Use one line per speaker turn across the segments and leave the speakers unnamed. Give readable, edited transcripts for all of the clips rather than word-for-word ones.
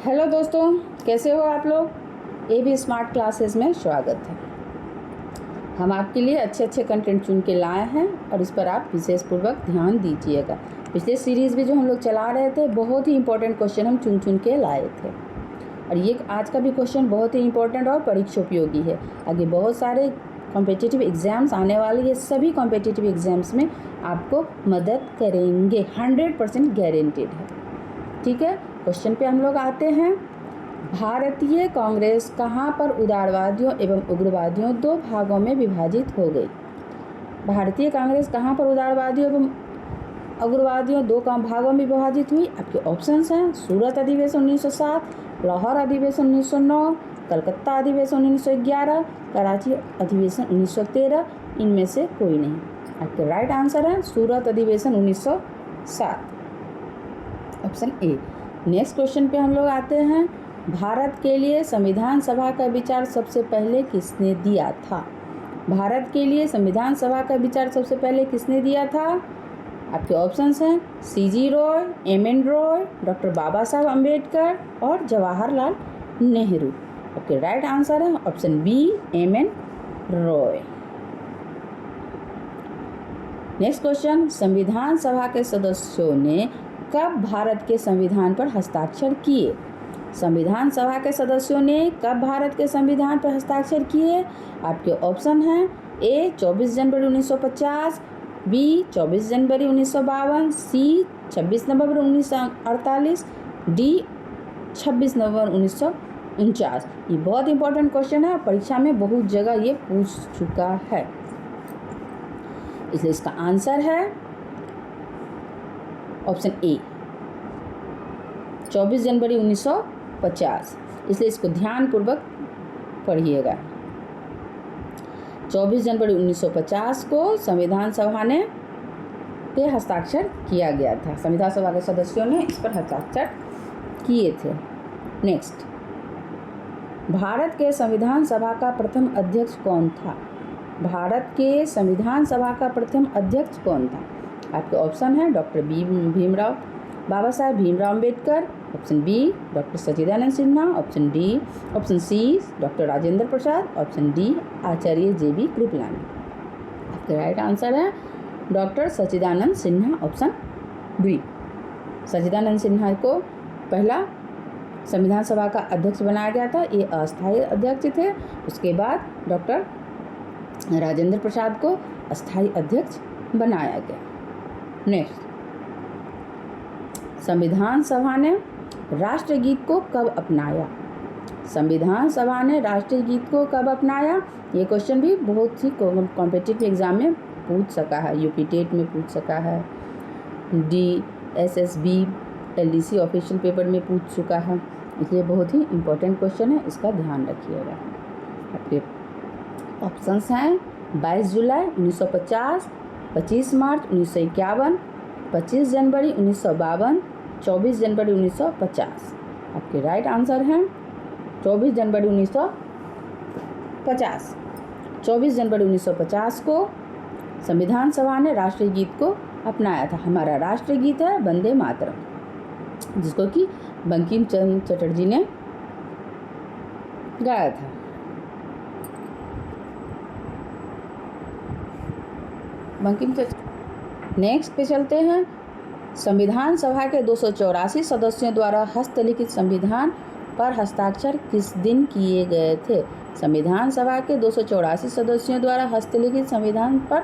Hello दोस्तों, कैसे हो आप लोग। ए बी स्मार्ट क्लासेस में स्वागत है। हम आपके लिए अच्छे अच्छे कंटेंट चुन के लाए हैं और इस पर आप विशेषपूर्वक ध्यान दीजिएगा। पिछले सीरीज़ में जो हम लोग चला रहे थे, बहुत ही इंपॉर्टेंट क्वेश्चन हम चुन चुन के लाए थे और ये आज का भी क्वेश्चन बहुत ही इंपॉर्टेंट और परीक्षा उपयोगी है। आगे बहुत सारे कॉम्पिटिटिव एग्ज़ाम्स आने वाले, ये सभी कॉम्पिटिटिव एग्ज़ाम्स में आपको मदद करेंगे, 100% गारंटेड है। ठीक है, क्वेश्चन पे हम लोग आते हैं। भारतीय कांग्रेस कहाँ पर उदारवादियों एवं उग्रवादियों दो भागों में विभाजित हो गई। भारतीय कांग्रेस कहाँ पर उदारवादियों एवं उग्रवादियों दो भागों में विभाजित हुई। आपके ऑप्शंस हैं सूरत अधिवेशन 1907, लाहौर अधिवेशन 1909, कलकत्ता अधिवेशन 1911, कराची अधिवेशन 1913। इनमें से कोई नहीं। आपके राइट आंसर है सूरत अधिवेशन 1907, ऑप्शन ए। नेक्स्ट क्वेश्चन पे हम लोग आते हैं। भारत के लिए संविधान सभा का विचार सबसे पहले किसने दिया था। भारत के लिए संविधान सभा का विचार सबसे पहले किसने दिया था। आपके ऑप्शंस हैं CG Roy, M.N. Roy, doctor Baba Saheb Ambedkar और जवाहरलाल नेहरू। आपके राइट आंसर है option B, M.N. Roy. Next question, संविधान सभा के सदस्यों ने कब भारत के संविधान पर हस्ताक्षर किए। संविधान सभा के सदस्यों ने कब भारत के संविधान पर हस्ताक्षर किए। आपके ऑप्शन हैं ए 24 जनवरी 1950, बी 24 जनवरी 1952, सी 26 नवंबर 1948, डी 26 नवंबर 1949। ये बहुत इंपॉर्टेंट क्वेश्चन है, परीक्षा में बहुत जगह ये पूछ चुका है, इसलिए इसका आंसर है ऑप्शन ए 24 जनवरी 1950। इसलिए इसको ध्यानपूर्वक पढ़िएगा। 24 जनवरी 1950 को संविधान सभा ने पे हस्ताक्षर किया गया था। संविधान सभा के सदस्यों ने इस पर हस्ताक्षर किए थे। नेक्स्ट, भारत के संविधान सभा का प्रथम अध्यक्ष कौन था। भारत के संविधान सभा का प्रथम अध्यक्ष कौन था। आपके ऑप्शन है doctor Bhimrao Baba Saheb Bhimrao Ambedkar, option B doctor Sachchidanand Sinha, option C doctor Rajendra Prasad, option D Acharya JB Kripalani. आपका राइट आंसर है doctor Sachchidanand Sinha, option B. Sachchidanand Sinha को पहला संविधान सभा का अध्यक्ष बनाया गया था, ये अस्थायी अध्यक्ष थे। उसके बाद डॉक्टर राजेंद्र प्रसाद को अस्थायी अध्यक्ष बनाया गया। नेक्स्ट, संविधान सभा ने राष्ट्रगीत को कब अपनाया। संविधान सभा ने राष्ट्रगीत को कब अपनाया। ये क्वेश्चन भी बहुत ही कॉम्पिटिटिव एग्जाम में पूछ सका है, यूपी टेट में पूछ सका है, DSSB LDC ऑफिशियल पेपर में पूछ चुका है, इसलिए बहुत ही इम्पोर्टेंट क्वेश्चन है, इसका ध्यान रखिएगा। आपके ऑप्शंस हैं 22 जुलाई 1950, 25 मार्च 1951, 25 जनवरी 1952, 24 जनवरी 1950। आपके राइट आंसर हैं 24 जनवरी 1950। 24 जनवरी 1950 को संविधान सभा ने राष्ट्रीय गीत को अपनाया था। हमारा राष्ट्रीय गीत है वंदे मातरम, जिसको कि बंकिम चंद्र चटर्जी ने गाया था। नेक्स्ट पे चलते हैं। संविधान सभा के 284 सदस्यों द्वारा हस्तलिखित संविधान पर हस्ताक्षर किस दिन किए गए थे। संविधान सभा के 284 सदस्यों द्वारा हस्तलिखित संविधान पर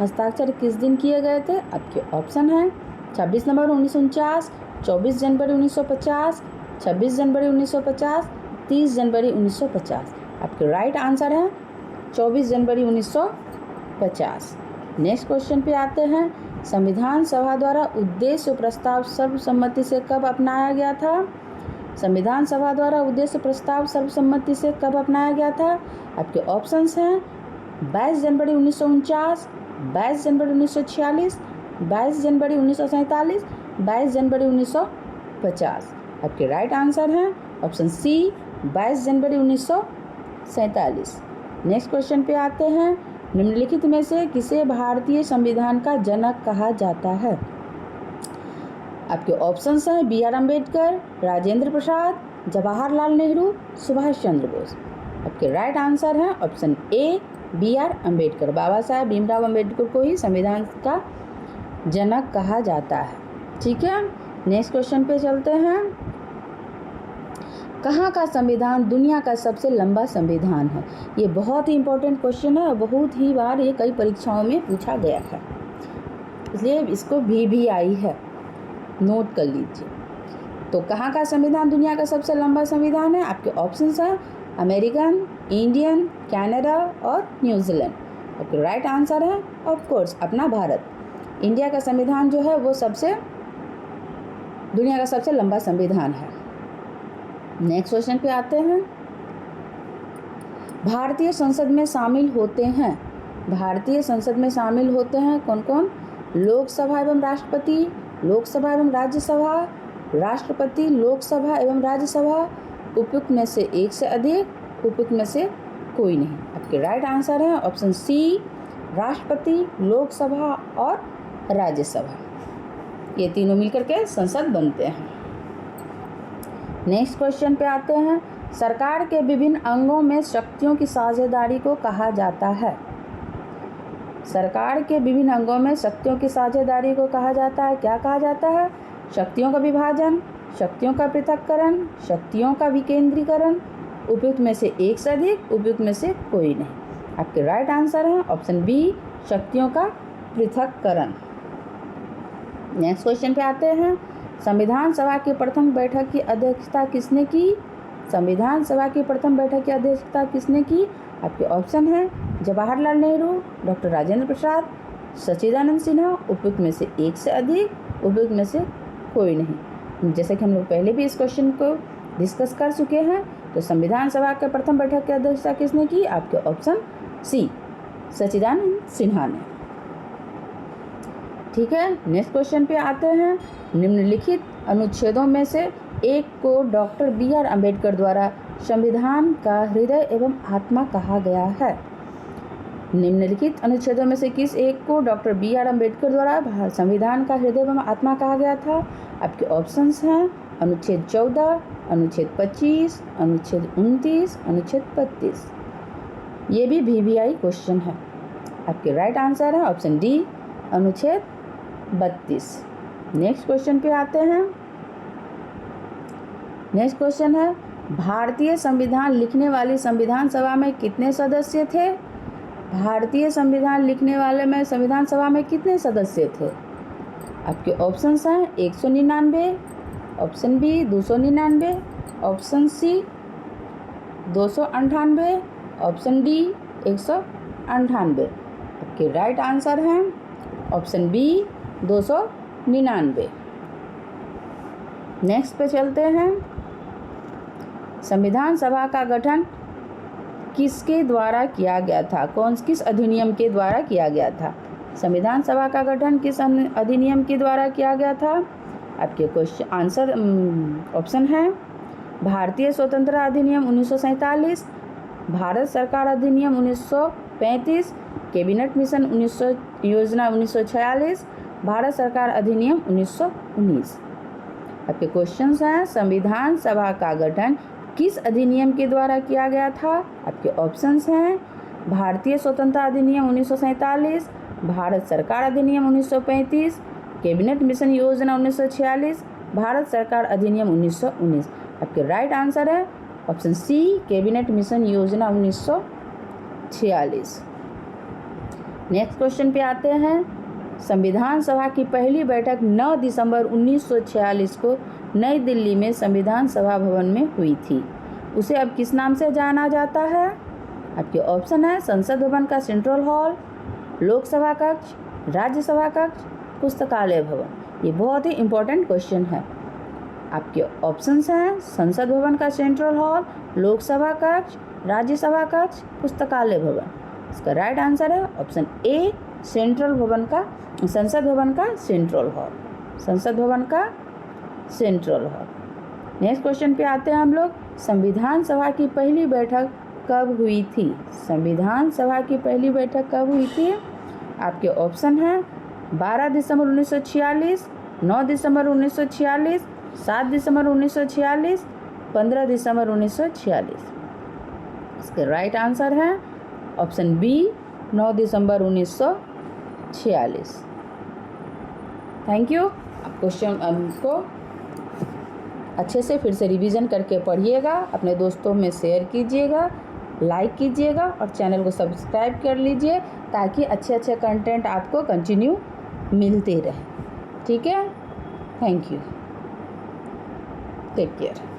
हस्ताक्षर किस दिन किए गए थे। आपके ऑप्शन हैं 26 नवंबर 1949, 24 जनवरी 1950, 26 जनवरी 1950, 30 जनवरी 1950। आपके राइट आंसर है 24 जनवरी 1950। नेक्स्ट क्वेश्चन पे आते हैं। संविधान सभा द्वारा उद्देश्य प्रस्ताव सर्वसम्मति से कब अपनाया गया था। संविधान सभा द्वारा उद्देश्य प्रस्ताव सर्वसम्मति से कब अपनाया गया था। आपके ऑप्शंस हैं 22 जनवरी 1949, 22 जनवरी 1946, 22 जनवरी 1947, 22 जनवरी 1950। आपके राइट आंसर हैं ऑप्शन सी 22 जनवरी 1947। नेक्स्ट क्वेश्चन पे आते हैं। निम्नलिखित में से किसे भारतीय संविधान का जनक कहा जाता है। आपके ऑप्शंस हैं BR अम्बेडकर, राजेंद्र प्रसाद, जवाहरलाल नेहरू, सुभाष चंद्र बोस। आपके राइट आंसर है option A B R Ambedkar. Baba Saheb Bhimrao Ambedkar को ही संविधान का जनक कहा जाता है। ठीक है, नेक्स्ट क्वेश्चन पे चलते हैं। कहाँ का संविधान दुनिया का सबसे लंबा संविधान है? ये बहुत ही इंपॉर्टेंट क्वेश्चन है और बहुत ही बार ये कई परीक्षाओं में पूछा गया है, इसलिए इसको भी आई है, नोट कर लीजिए। तो कहाँ का संविधान दुनिया का सबसे लंबा संविधान है? आपके ऑप्शंस हैं अमेरिकन, इंडियन, कनाडा और न्यूजीलैंड। आपके राइट आंसर है ऑफ कोर्स अपना भारत। इंडिया का संविधान जो है वो दुनिया का सबसे लंबा संविधान है। नेक्स्ट क्वेश्चन पे आते हैं। भारतीय संसद में शामिल होते हैं, भारतीय संसद में शामिल होते हैं कौन कौन? लोकसभा एवं राष्ट्रपति, लोकसभा एवं राज्यसभा, राष्ट्रपति, लोकसभा एवं राज्यसभा, उपयुक्त में से एक से अधिक, उपयुक्त में से कोई नहीं। आपके राइट आंसर है ऑप्शन सी राष्ट्रपति, लोकसभा और राज्यसभा, ये तीनों मिलकर के संसद बनते हैं। नेक्स्ट क्वेश्चन पे आते हैं। सरकार के विभिन्न अंगों में शक्तियों की साझेदारी को कहा जाता है? सरकार के विभिन्न अंगों में शक्तियों की साझेदारी को कहा जाता है, क्या कहा जाता है? शक्तियों का विभाजन, शक्तियों का पृथक्करण, शक्तियों का विकेंद्रीकरण, उपयुक्त में से एक से अधिक, उपयुक्त में से कोई नहीं। आपके राइट आंसर है ऑप्शन बी शक्तियों का पृथक्करण। नेक्स्ट क्वेश्चन पे आते हैं। संविधान सभा की प्रथम बैठक की अध्यक्षता किसने की? संविधान सभा की प्रथम बैठक की अध्यक्षता किसने की? आपके ऑप्शन है जवाहरलाल नेहरू, डॉक्टर राजेंद्र प्रसाद, सच्चिदानंद सिन्हा, उपयुक्त में से एक से अधिक, उपयुक्त में से कोई नहीं। जैसे कि हम लोग पहले भी इस क्वेश्चन को डिस्कस कर चुके हैं, तो संविधान सभा के प्रथम बैठक की अध्यक्षता किसने की? आपके ऑप्शन सी सच्चिदानंद सिन्हा ने। ठीक है, नेक्स्ट क्वेश्चन पे आते हैं। निम्नलिखित अनुच्छेदों में से एक को डॉक्टर बी आर अम्बेडकर द्वारा संविधान का हृदय एवं आत्मा कहा गया है? निम्नलिखित अनुच्छेदों में से किस एक को डॉक्टर बी आर अम्बेडकर द्वारा संविधान का हृदय एवं आत्मा कहा गया था? आपके ऑप्शंस हैं अनुच्छेद 14, अनुच्छेद 25, अनुच्छेद 29, अनुच्छेद 32। ये भी आई क्वेश्चन है। आपके राइट आंसर है ऑप्शन डी अनुच्छेद 32। नेक्स्ट क्वेश्चन पे आते हैं। नेक्स्ट क्वेश्चन है भारतीय संविधान लिखने वाली संविधान सभा में कितने सदस्य थे? भारतीय संविधान लिखने वाले में संविधान सभा में कितने सदस्य थे? आपके ऑप्शंस हैं 199, option B 299, option C 298, option D 198। आपके राइट आंसर हैं ऑप्शन बी 299। नेक्स्ट पे चलते हैं। संविधान सभा का गठन किसके द्वारा किया गया था? किस अधिनियम के द्वारा किया गया था? संविधान सभा का गठन किस अधिनियम के द्वारा किया गया था? आपके क्वेश्चन आंसर ऑप्शन है भारतीय स्वतंत्रता अधिनियम 1947, भारत सरकार अधिनियम 1935, कैबिनेट मिशन योजना 1946, भारत सरकार अधिनियम 1919। आपके क्वेश्चंस हैं संविधान सभा का गठन किस अधिनियम के द्वारा किया गया था? आपके ऑप्शंस हैं भारतीय स्वतंत्रता अधिनियम 1947, भारत सरकार अधिनियम 1935, कैबिनेट मिशन योजना 1946, भारत सरकार अधिनियम 1919। आपके राइट आंसर है ऑप्शन सी कैबिनेट मिशन योजना 1946। नेक्स्ट क्वेश्चन पे आते हैं। संविधान सभा की पहली बैठक 9 दिसंबर 1946 को नई दिल्ली में संविधान सभा भवन में हुई थी। उसे अब किस नाम से जाना जाता है? आपके ऑप्शन है संसद भवन का सेंट्रल हॉल, लोकसभा कक्ष, राज्यसभा कक्ष, पुस्तकालय भवन। ये बहुत ही इम्पोर्टेंट क्वेश्चन है। आपके ऑप्शंस हैं संसद भवन का सेंट्रल हॉल, लोकसभा कक्ष, राज्यसभा कक्ष, पुस्तकालय भवन। इसका राइट आंसर है ऑप्शन ए सेंट्रल भवन का संसद भवन का सेंट्रल हॉल, संसद भवन का सेंट्रल हॉल। नेक्स्ट क्वेश्चन पे आते हैं हम लोग। संविधान सभा की पहली बैठक कब हुई थी? संविधान सभा की पहली बैठक कब हुई थी? आपके ऑप्शन हैं 12 दिसंबर 1946, 9 दिसंबर 1946, 7 दिसंबर 1946, 15 दिसंबर 1946। इसके राइट आंसर है ऑप्शन बी 9 दिसंबर 1946। Thank you. आप क्वेश्चन को अच्छे से फिर से रिवीजन करके पढ़िएगा, अपने दोस्तों में शेयर कीजिएगा, लाइक कीजिएगा और चैनल को सब्सक्राइब कर लीजिए ताकि अच्छे कंटेंट आपको कंटिन्यू मिलते रहे। ठीक है, थैंक यू, टेक केयर।